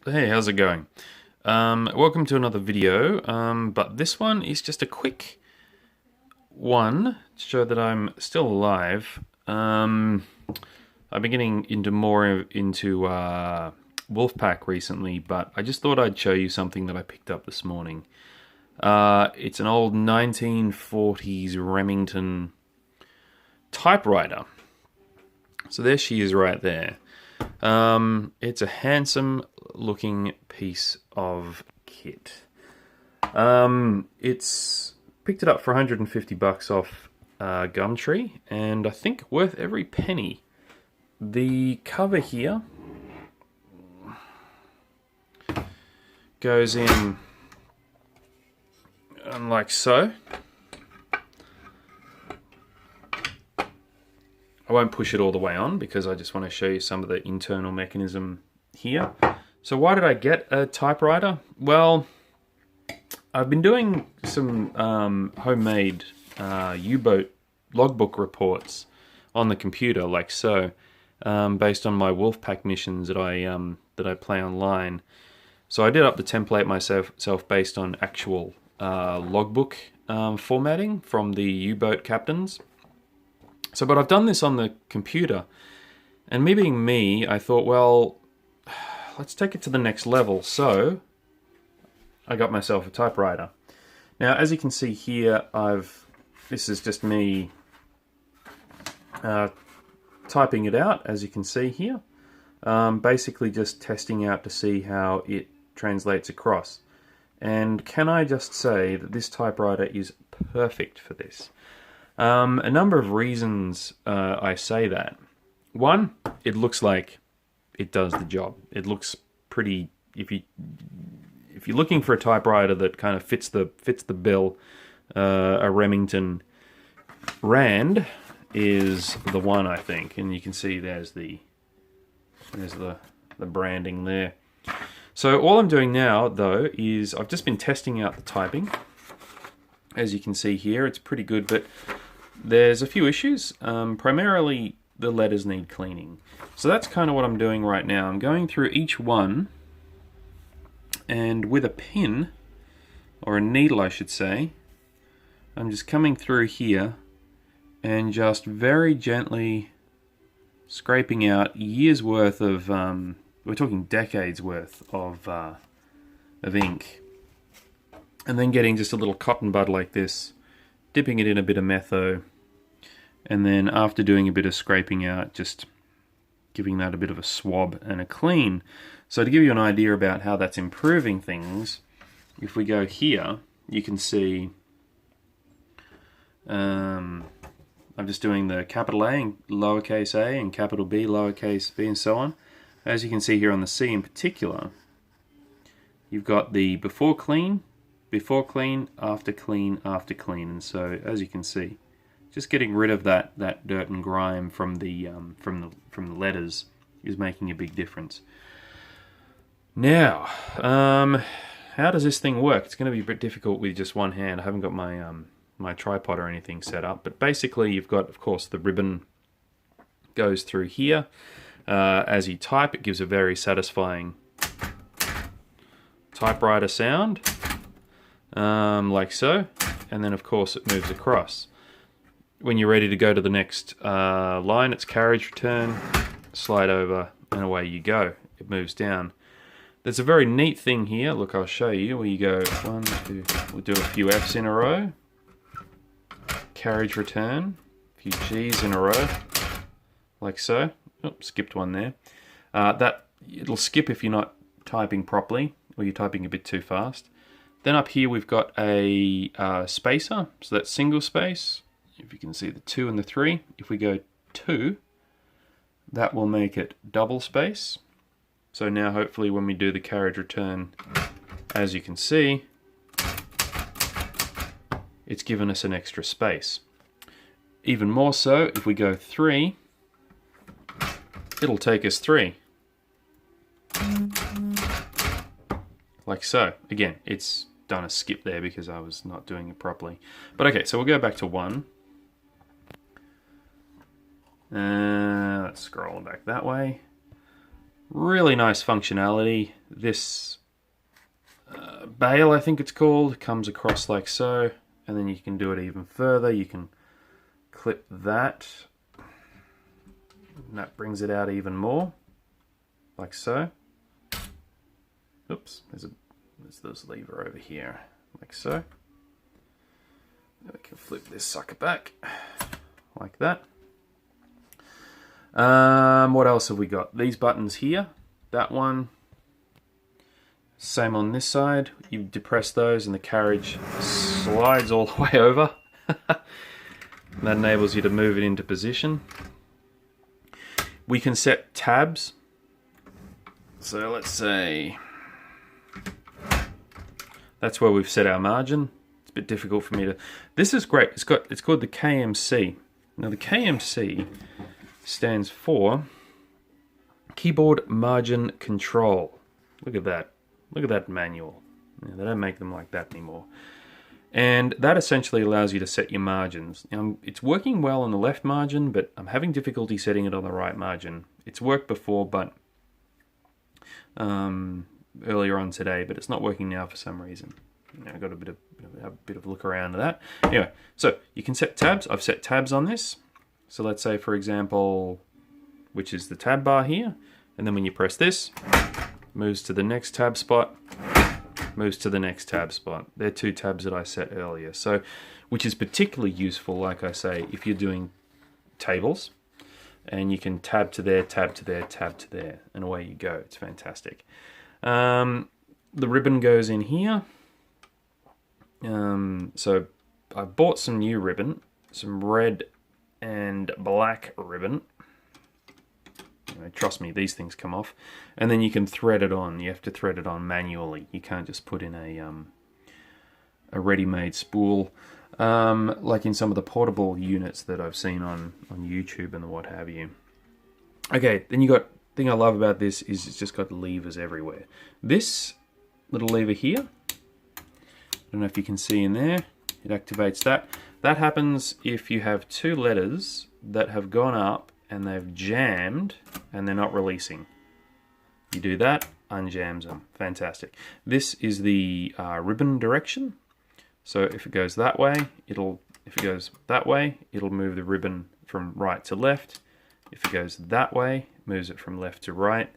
Hey, how's it going? Welcome to another video, but this one is just a quick one to show that I'm still alive. I've been getting into Wolfpack recently, but I just thought I'd show you something that I picked up this morning. It's an old 1940s Remington typewriter. So there she is right there. It's a handsome looking piece of kit. It's picked it up for 150 bucks off Gumtree, and I think worth every penny. The cover here goes in like so. I won't push it all the way on because I just want to show you some of the internal mechanism here. So why did I get a typewriter? Well, I've been doing some homemade U-boat logbook reports on the computer, like so, based on my Wolfpack missions that I play online. So I did up the template myself based on actual logbook formatting from the U-boat captains. But I've done this on the computer, and me being me, I thought, well, let's take it to the next level. So I got myself a typewriter. Now, as you can see here, this is just me typing it out, as you can see here. Basically just testing out to see how it translates across. And can I just say that this typewriter is perfect for this? A number of reasons I say that. One, it looks like it does the job. It looks pretty. If you're looking for a typewriter that kind of fits the bill, a Remington Rand is the one, I think. And you can see there's the branding there. So all I'm doing now, though, is I've just been testing out the typing. As you can see here, it's pretty good, but there's a few issues. Primarily, the letters need cleaning. So that's kind of what I'm doing right now. I'm going through each one, and with a pin, or a needle I should say, I'm just coming through here and just very gently scraping out years worth of, we're talking decades worth of ink. And then getting just a little cotton bud like this, dipping it in a bit of metho, and then after doing a bit of scraping out, just giving that a bit of a swab and a clean. So to give you an idea about how that's improving things, if we go here, you can see I'm just doing the capital A and lowercase a and capital B, lowercase b, and so on. As you can see here on the C in particular, you've got the before clean, after clean, after clean, and so as you can see, just getting rid of that dirt and grime from the letters is making a big difference. Now, how does this thing work? It's going to be a bit difficult with just one hand. I haven't got my my tripod or anything set up, but basically you've got, of course, the ribbon goes through here. As you type, it gives a very satisfying typewriter sound. Like so, and then of course it moves across. When you're ready to go to the next line, it's carriage return, slide over, and away you go. It moves down. There's a very neat thing here, look, I'll show you, where you go 1, 2, we'll do a few F's in a row, carriage return, a few G's in a row, like so. Oops, skipped one there. It'll skip if you're not typing properly, or you're typing a bit too fast. Then up here we've got a spacer, so that's single space. If you can see the 2 and the 3, if we go 2, that will make it double space. So now hopefully when we do the carriage return, as you can see, it's given us an extra space. Even more so, if we go 3, it'll take us 3. Like so. Again, it's done a skip there because I was not doing it properly. But okay, so we'll go back to 1. Let's scroll back that way. Really nice functionality. This bail, I think it's called, comes across like so, and then you can do it even further. You can clip that, and that brings it out even more, like so. Oops, there's this lever over here, like so. Then we can flip this sucker back, like that. What else have we got? These buttons here, that one. Same on this side. You depress those and the carriage slides all the way over. That enables you to move it into position. We can set tabs. So let's say that's where we've set our margin. It's a bit difficult for me to... This is great. It's called the KMC. Now the KMC stands for Keyboard Margin Control. Look at that. Look at that manual. They don't make them like that anymore. And that essentially allows you to set your margins. Now, it's working well on the left margin, but I'm having difficulty setting it on the right margin. It's worked before, but earlier on today, but it's not working now for some reason. I got a bit of look around to that. Anyway, so you can set tabs. I've set tabs on this. So let's say, for example, which is the tab bar here, and then when you press this, moves to the next tab spot, moves to the next tab spot. They're two tabs that I set earlier. So, which is particularly useful, like I say, if you're doing tables, and you can tab to there, tab to there, tab to there, and away you go. It's fantastic. The ribbon goes in here. So I bought some new ribbon, some red and black ribbon. Trust me, these things come off. And then you can thread it on. You have to thread it on manually. You can't just put in a ready-made spool, like in some of the portable units that I've seen on YouTube and what have you. Okay, then you got, the thing I love about this is it's just got levers everywhere. This little lever here, I don't know if you can see in there, it activates that. That happens if you have two letters that have gone up and they've jammed and they're not releasing. You do that, unjams them. Fantastic. This is the ribbon direction. So if it goes that way, if it goes that way, it'll move the ribbon from right to left. If it goes that way, it moves it from left to right.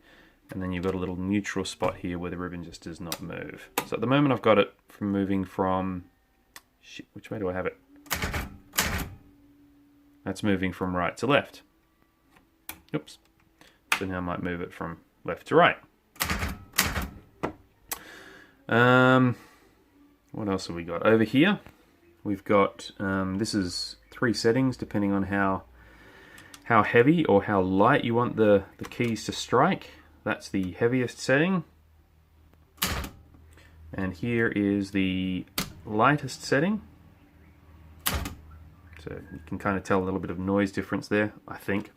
And then you've got a little neutral spot here where the ribbon just does not move. So at the moment I've got it from moving from, shit, which way do I have it? That's moving from right to left. Oops. So now I might move it from left to right. What else have we got? Over here, we've got, this is 3 settings depending on how heavy or how light you want the keys to strike. That's the heaviest setting. And here is the lightest setting. So you can kind of tell a little bit of noise difference there, I think.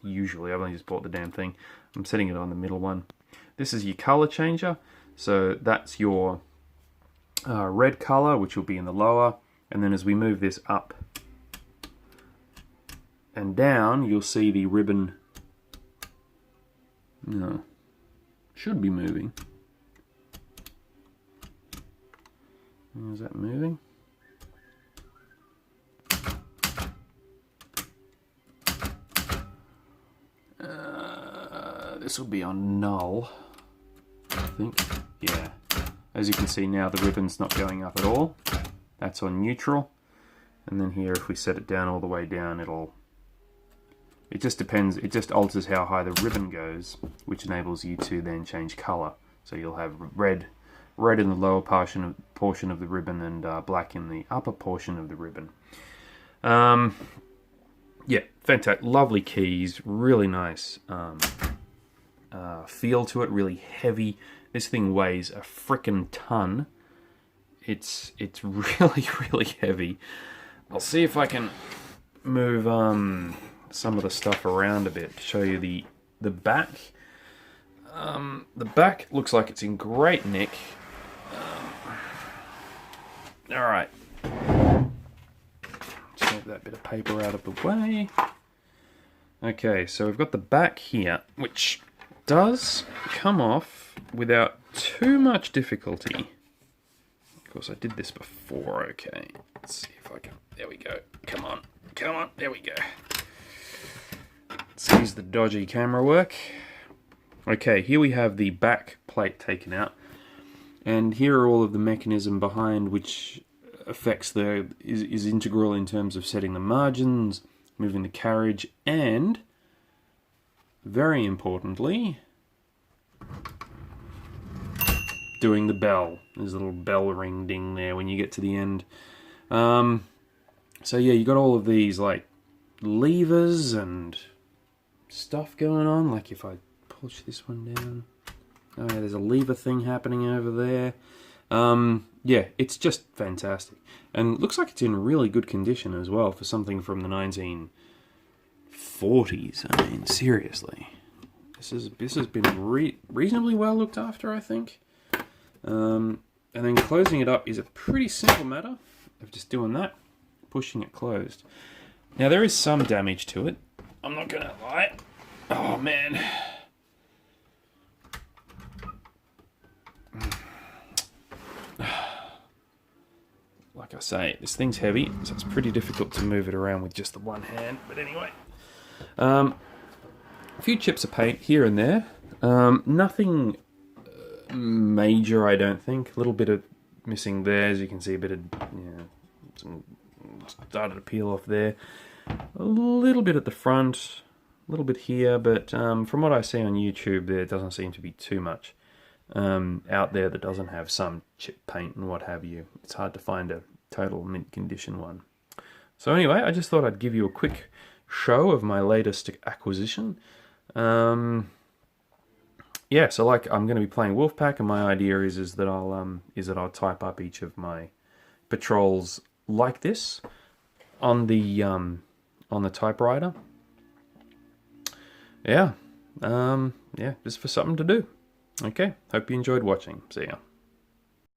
Usually I've only just bought the damn thing. I'm setting it on the middle one. This is your color changer. So that's your red color, which will be in the lower. And then as we move this up and down, you'll see the ribbon should be moving. Is that moving? This will be on null, I think. Yeah. As you can see now, the ribbon's not going up at all. That's on neutral. And then here, if we set it down all the way down, it just depends. It just alters how high the ribbon goes, which enables you to then change color. So you'll have red in the lower portion of the ribbon and black in the upper portion of the ribbon. Yeah, fantastic. Lovely keys. Really nice feel to it. Really heavy. This thing weighs a frickin' ton. It's really, really heavy. I'll see if I can move some of the stuff around a bit to show you the back. The back looks like it's in great nick. All right. Let's move that bit of paper out of the way. Okay, so we've got the back here, which does come off without too much difficulty. Of course, I did this before. Okay, let's see if I can. There we go. Come on, come on. There we go. Excuse the dodgy camera work. Okay, here we have the back plate taken out, and here are all of the mechanism behind which affects is integral in terms of setting the margins, moving the carriage, and very importantly, doing the bell. There's a little bell ring ding there when you get to the end. So yeah, you got all of these like levers and stuff going on. Like if I push this one down, oh yeah, there's a lever thing happening over there. Yeah, it's just fantastic, and looks like it's in really good condition as well for something from the 1940s. I mean, seriously, this has been reasonably well looked after, I think. And then closing it up is a pretty simple matter of just doing that, pushing it closed. Now there is some damage to it, I'm not gonna lie. Oh man. Like I say, this thing's heavy, so it's pretty difficult to move it around with just the one hand. But anyway, a few chips of paint here and there. Nothing major, I don't think. A little bit of missing there, as you can see, a bit of, some started to peel off there. A little bit at the front, a little bit here, but from what I see on YouTube, there doesn't seem to be too much out there that doesn't have some chip paint and what have you. It's hard to find a total mint condition one. So anyway, I just thought I'd give you a quick show of my latest acquisition. Yeah, so like I'm going to be playing Wolfpack, and my idea is that I'll type up each of my patrols like this on the typewriter. Yeah, yeah, just for something to do. Okay, hope you enjoyed watching. See ya.